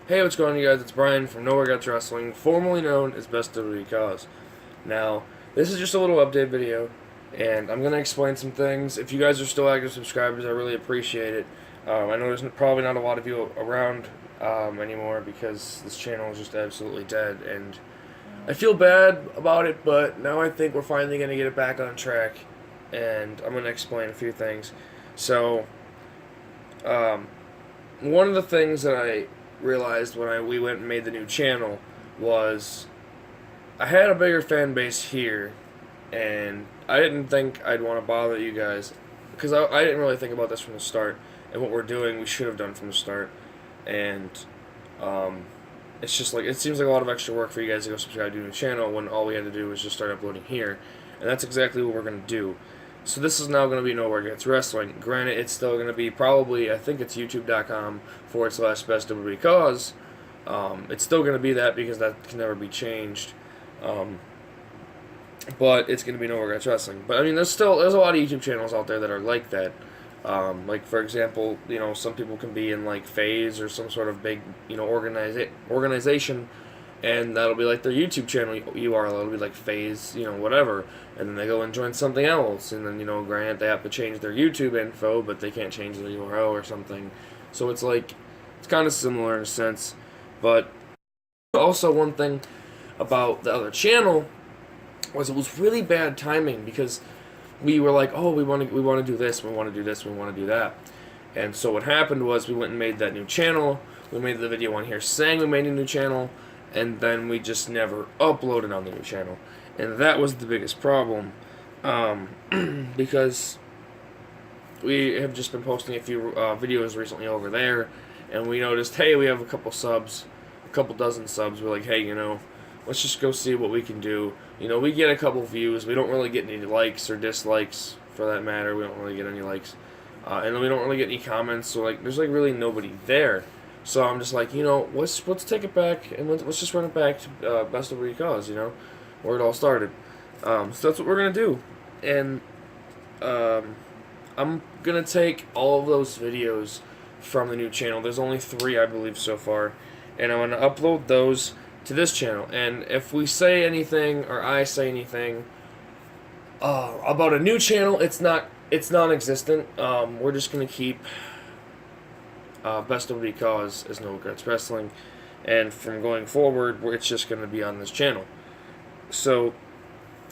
Hey, what's going on, you guys? It's Brian from NoRegretsWrestling, formerly known as BestWWECaws. Now, this is just a little update video, and I'm going to explain some things. If you guys are still active subscribers, I really appreciate it. I know there's probably not a lot of you around anymore because this channel is just absolutely dead, and I feel bad about it, but now I think we're finally going to get it back on track, and I'm going to explain a few things. So, one of the things that I realized when we went and made the new channel was I had a bigger fan base here, and I didn't think I'd want to bother you guys because I didn't really think about this from the start, and what we're doing we should have done from the start, and it's just like it seems like a lot of extra work for you guys to go subscribe to a new channel when all we had to do was just start uploading here, and that's exactly what we're going to do. So this is now going to be NoRegretsWrestling. Granted, it's still going to be probably, I think it's youtube.com/BestWWECaws. It's still going to be that because that can never be changed. But it's going to be NoRegretsWrestling. But I me's a lot of YouTube channels out there that are like that. Like for example, some people can be in like Phase or some sort of big, organization, and that'll be like their YouTube channel URL. It'll be like Phase, whatever, and then they go and join something else, and then granted they have to change their YouTube info, but they can't change the URL or something. So it's kind of similar in a sense, but also one thing about the other channel was it was really bad timing because we were like, oh, we want to do this, we want to do this, we want to do that, and so what happened was we went and made that new channel. We made the video on here saying we made a new channel, and then we just never uploaded on the new channel, and that was the biggest problem, because we have just been posting a few videos recently over there, and we noticed, hey, we have a couple dozen subs. We're like, hey, let's just go see what we can do. We get a couple views. We don't really get any likes or dislikes, for that matter. We don't really get any likes, and we don't really get any comments. So there's really nobody there. So I'm just like, let's take it back and let's just run it back to BestWWECaws, where it all started. So that's what we're gonna do, and I'm gonna take all of those videos from the new channel. There's only 3, I believe, so far, and I'm gonna upload those to this channel. And if we say anything or I say anything about a new channel, it's non-existent. We're just gonna keep BestWWECaws as No Regrets Wrestling, and from going forward, it's just going to be on this channel. So,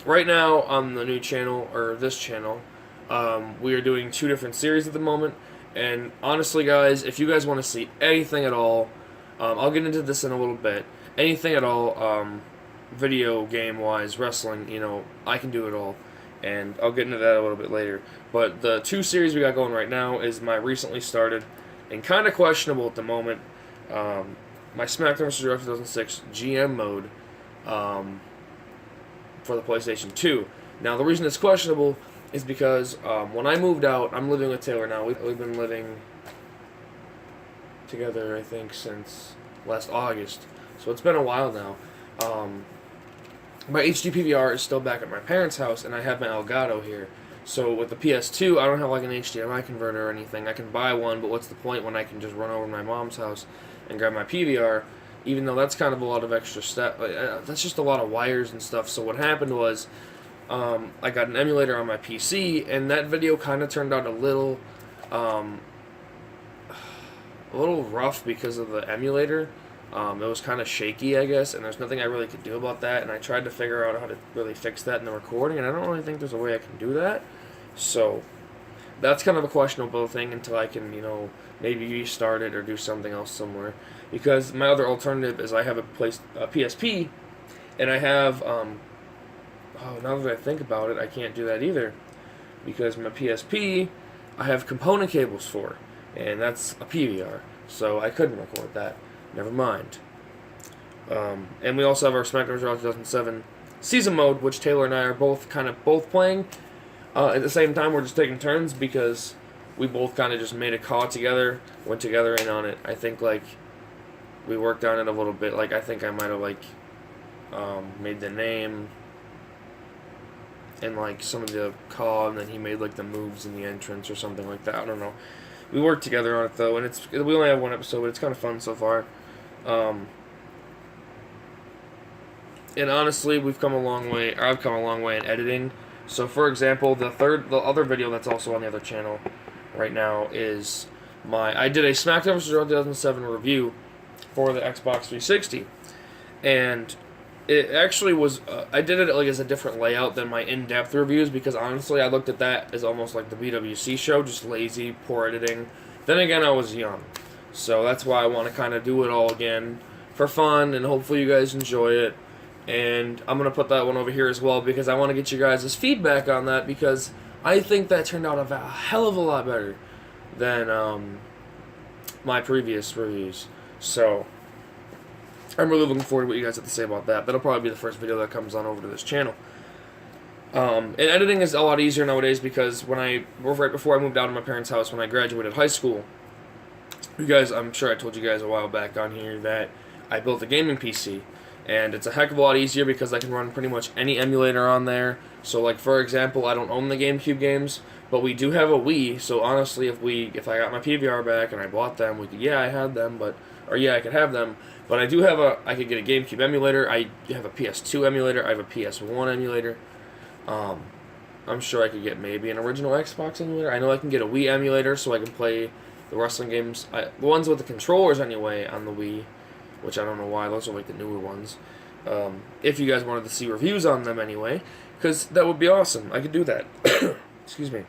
right now on the new channel, or this channel, we are doing 2 different series at the moment, and honestly, guys, if you guys want to see anything at all, I'll get into this in a little bit, anything at all, video game-wise, wrestling, I can do it all, and I'll get into that a little bit later. But the 2 series we got going right now is my recently started and kind of questionable at the moment, my SmackDown vs. Raw 2006 GM mode for the PlayStation 2. Now, the reason it's questionable is because when I moved out, I'm living with Taylor now. We've been living together, I think, since last August. So it's been a while now. My HD PVR is still back at my parents' house, and I have my Elgato here. So with the PS2, I don't have an HDMI converter or anything. I can buy one, but what's the point when I can just run over to my mom's house and grab my PVR, even though that's kind of a lot of extra step. That's just a lot of wires and stuff. So what happened was I got an emulator on my PC, and that video kind of turned out a little rough because of the emulator. It was kind of shaky, I guess, and there's nothing I really could do about that, and I tried to figure out how to really fix that in the recording, and I don't really think there's a way I can do that. So that's kind of a questionable thing until I can, maybe restart it or do something else somewhere. Because my other alternative is I have a PSP, and I have, now that I think about it, I can't do that either. Because my PSP, I have component cables for, and that's a PVR, so I couldn't record that. Never mind. And we also have our SmackDown vs. Raw 2007 season mode, which Taylor and I are both playing. At the same time, we're just taking turns because we both kind of just made a call together, went together in on it. I think we worked on it a little bit. I think I might have made the name and some of the call, and then he made the moves in the entrance or something like that. I don't know. We worked together on it though, and we only have 1 episode, but it's kind of fun so far. Um, and honestly, we've come a long way. Or I've come a long way in editing. So, for example, the other video that's also on the other channel right now is I did a SmackDown vs. Raw 2007 review for the Xbox 360, and it actually was. I did it like as a different layout than my in-depth reviews because honestly, I looked at that as almost like the BWC show, just lazy, poor editing. Then again, I was young, so that's why I want to kind of do it all again for fun, and hopefully you guys enjoy it. And I'm going to put that one over here as well because I want to get you guys' feedback on that because I think that turned out a hell of a lot better than my previous reviews. So I'm really looking forward to what you guys have to say about that. That'll probably be the first video that comes on over to this channel. And editing is a lot easier nowadays because right before I moved out of my parents' house when I graduated high school, I'm sure I told you guys a while back on here that I built a gaming PC. And it's a heck of a lot easier because I can run pretty much any emulator on there. So, like, for example, I don't own the GameCube games, but we do have a Wii. So, honestly, if I got my PVR back and I bought them, I had them, I could have them. But I could get a GameCube emulator. I have a PS2 emulator. I have a PS1 emulator. I'm sure I could get maybe an original Xbox emulator. I know I can get a Wii emulator so I can play the wrestling games. The ones with the controllers, anyway, on the Wii. Which I don't know why, those are like the newer ones. If you guys wanted to see reviews on them anyway, because that would be awesome. I could do that. Excuse me.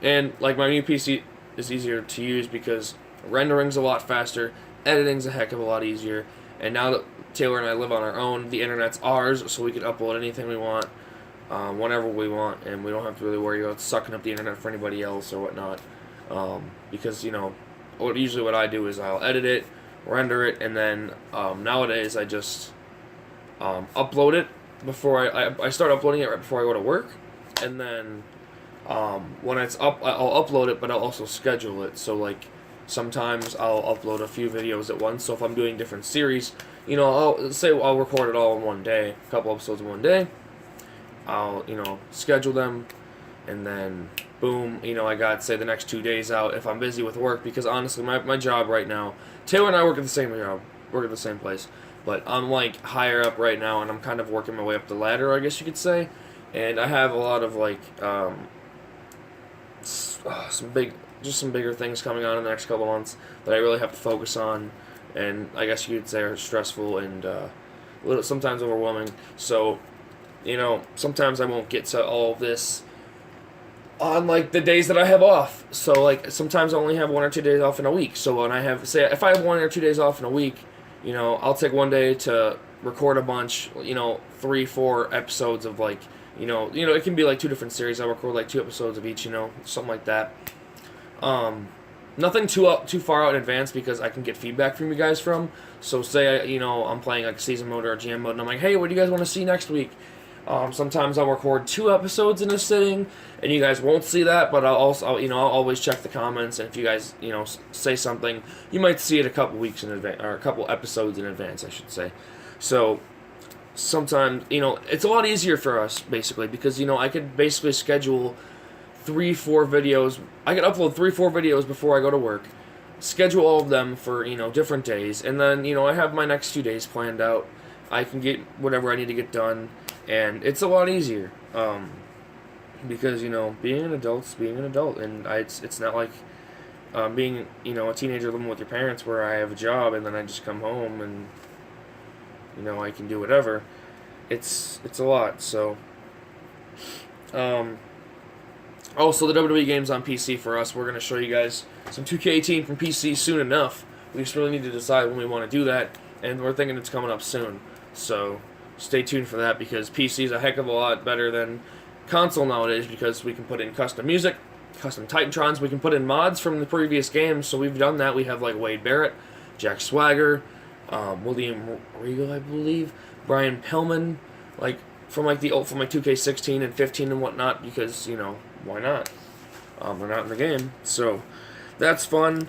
And like my new PC is easier to use because rendering's a lot faster, editing's a heck of a lot easier, and now that Taylor and I live on our own, the internet's ours, so we can upload anything we want, whenever we want, and we don't have to really worry about sucking up the internet for anybody else or whatnot. Because, usually what I do is I'll edit it, render it, and then nowadays I just upload it before I start uploading it right before I go to work, and then when it's up, I'll upload it, but I'll also schedule it. So like sometimes I'll upload a few videos at once. So if I'm doing different series, I'll record it all in one day, a couple episodes in one day. I'll schedule them, and then boom, I got, say, the next 2 days out if I'm busy with work, because honestly, my job right now, Taylor and I work at the same job, work at the same place, but I'm, like, higher up right now, and I'm kind of working my way up the ladder, I guess you could say, and I have a lot of, like, some bigger things coming on in the next couple months that I really have to focus on, and I guess you could say are stressful and sometimes overwhelming, so, sometimes I won't get to all of this on, like, the days that I have off. So, like, sometimes I only have 1 or 2 days off in a week. So when if I have 1 or 2 days off in a week, I'll take one day to record a bunch, 3, 4 episodes of, like, it can be, like, 2 different series. I'll record, like, 2 episodes of each, something like that. Nothing too far out in advance because I can get feedback from you guys from. So say, I'm playing, like, season mode or GM mode, and I'm like, hey, what do you guys want to see next week? Sometimes I'll record 2 episodes in a sitting, and you guys won't see that, but I'll always check the comments, and if you guys, say something, you might see it a couple weeks in advance, or a couple episodes in advance, I should say. So, sometimes, it's a lot easier for us, basically, because, I could basically schedule 3-4 videos, I could upload 3-4 videos before I go to work, schedule all of them for, different days, and then, I have my next 2 days planned out, I can get whatever I need to get done, and it's a lot easier, because, being an adult's being an adult, and it's not like being, a teenager living with your parents where I have a job and then I just come home and, I can do whatever. It's a lot, so. Also, the WWE games on PC for us, we're going to show you guys some 2K18 from PC soon enough. We just really need to decide when we want to do that, and we're thinking it's coming up soon, so stay tuned for that, because PC is a heck of a lot better than console nowadays, because we can put in custom music, custom Titantrons, we can put in mods from the previous games, so we've done that. We have, like, Wade Barrett, Jack Swagger, William Regal, I believe, Brian Pillman, like, from 2K16 and 15 and whatnot, because, why not? They're not in the game, so that's fun.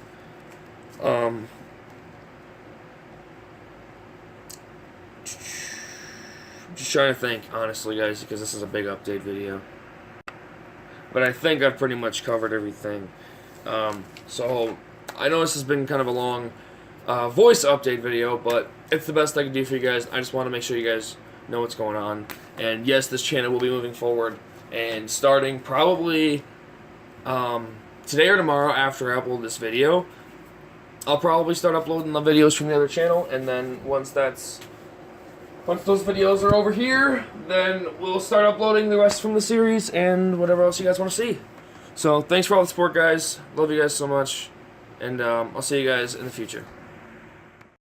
Just trying to think, honestly, guys, because this is a big update video. But I think I've pretty much covered everything. So, I know this has been kind of a long voice update video, but it's the best I can do for you guys. I just want to make sure you guys know what's going on. And yes, this channel will be moving forward, and starting probably today or tomorrow after I upload this video, I'll probably start uploading the videos from the other channel, and then once those videos are over here, then we'll start uploading the rest from the series and whatever else you guys want to see. So thanks for all the support, guys. Love you guys so much, and I'll see you guys in the future.